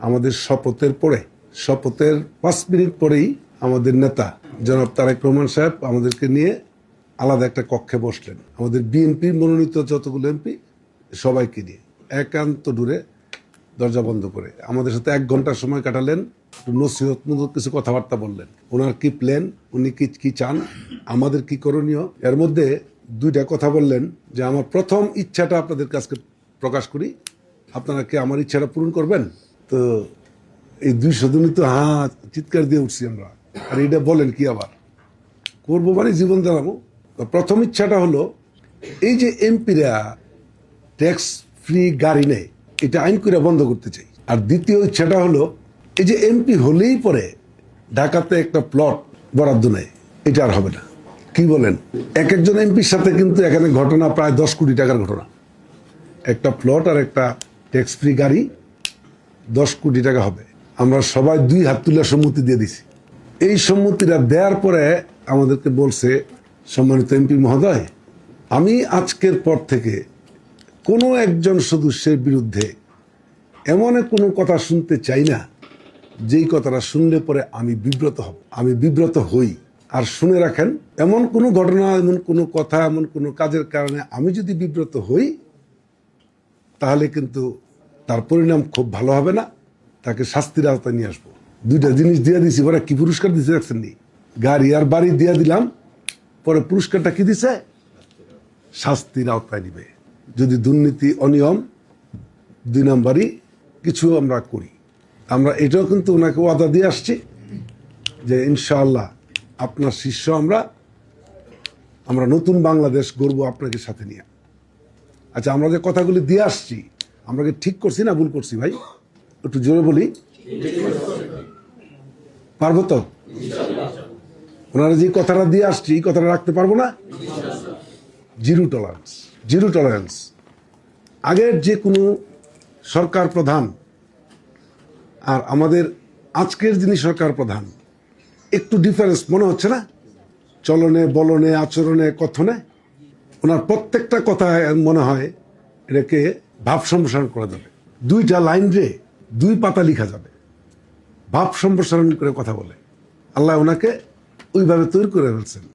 আমাদের শপথের 5 মিনিট পরেই আমাদের নেতা জনাব তারেক রহমান সাহেব আমাদেরকে নিয়ে আলাদা একটা কক্ষে বসলেন। আমাদের বিএনপি মনোনীত যতগুলো এমপি সবাইকে নিয়ে একান্ত দূরে দরজা বন্ধ করে আমাদের সাথে 1 ঘন্টা সময় কাটালেন। নসিহতমূলক কিছু কথাবার্তা বললেন, ওনার কি প্ল্যান, উনি কি চান, আমাদের কি করণীয়। এর মধ্যে 2টা কথা বললেন যে আমার প্রথম ইচ্ছাটা আপনাদের কাছে প্রকাশ করি, আপনারা কি আমার ইচ্ছাটা পূরণ করবেন? তো এই 200 জনই তো চিৎকার দিয়ে উঠছি আমরা, আর এটা বলেন কি আবার করবো, মানে জীবন জানাবো। প্রথম ইচ্ছাটা হলো এই যে এমপিরা ট্যাক্স ফ্রি গাড়ি নেয়, এটা আইন করে বন্ধ করতে চাই। আর দ্বিতীয় ইচ্ছাটা হলো এই যে এমপি হলেই পরে ঢাকাতে একটা প্লট বরাদ্দ নেয়, এটা আর হবে না। কি বলেন? একজন এমপির সাথে কিন্তু এখানে ঘটনা প্রায় 10 কোটি টাকার ঘটনা। একটা প্লট আর একটা ট্যাক্স ফ্রি গাড়ি 10 কোটি টাকা হবে। আমরা সবাই 2 হাত তুলে সম্মতি দিয়ে দিছি। এই সম্মতিটা দেওয়ার পরে আমাদেরকে বলছে, সম্মানিত এমপি মহোদয়, আমি আজকের পর থেকে কোনো একজন সদস্যের বিরুদ্ধে এমন কোনো কথা শুনতে চাই না যেই কথাটা শুনলে পরে আমি বিব্রত হব, আমি বিব্রত হই। আর শুনে রাখেন, এমন কোনো ঘটনা, এমন কোনো কথা, এমন কোনো কাজের কারণে আমি যদি বিব্রত হই তাহলে কিন্তু তার পরিণাম খুব ভালো হবে না, তাকে শাস্তির আওতায় নিয়ে আসবো। 2টা জিনিস দিয়ে দিছি। পরে কি পুরস্কার দিচ্ছে দেখছেন নি? গাড়ি আর বাড়ি দিয়ে দিলাম, পরে পুরস্কারটা কি দিছে? শাস্তির আওতায় নিবে যদি দুর্নীতি, অনিয়ম, 2 নম্বরই কিছু আমরা করি। আমরা এটাও কিন্তু ওনাকে ওয়াদা দিয়ে আসছি যে ইনশাআল্লাহ আপনার শিষ্য আমরা নতুন বাংলাদেশ গড়বো আপনাকে সাথে নিয়ে। আচ্ছা, আমরা যে কথাগুলি দিয়ে আসছি, আমরা কি ঠিক করছি না ভুল করছি ভাই? একটু জোরে বলি, পারবো তো? ওনারা যে কথাটা দিয়ে আসছি, এই কথাটা রাখতে পারবো না? Zero tolerance. আগের যে কোনো সরকার প্রধান আর আমাদের আজকের যিনি সরকার প্রধান, একটু ডিফারেন্স মনে হচ্ছে না? চলনে, বলনে, আচরণে, কথনে, ওনার প্রত্যেকটা কথা মনে হয় এটাকে ভাব সম্প্রসারণ করা যাবে। 2টা লাইন রে 2 পাতা লিখা যাবে, ভাব সম্প্রসারণ করে কথা বলে। আল্লাহ ওনাকে ওইভাবে তৈরি করে ফেলছেন।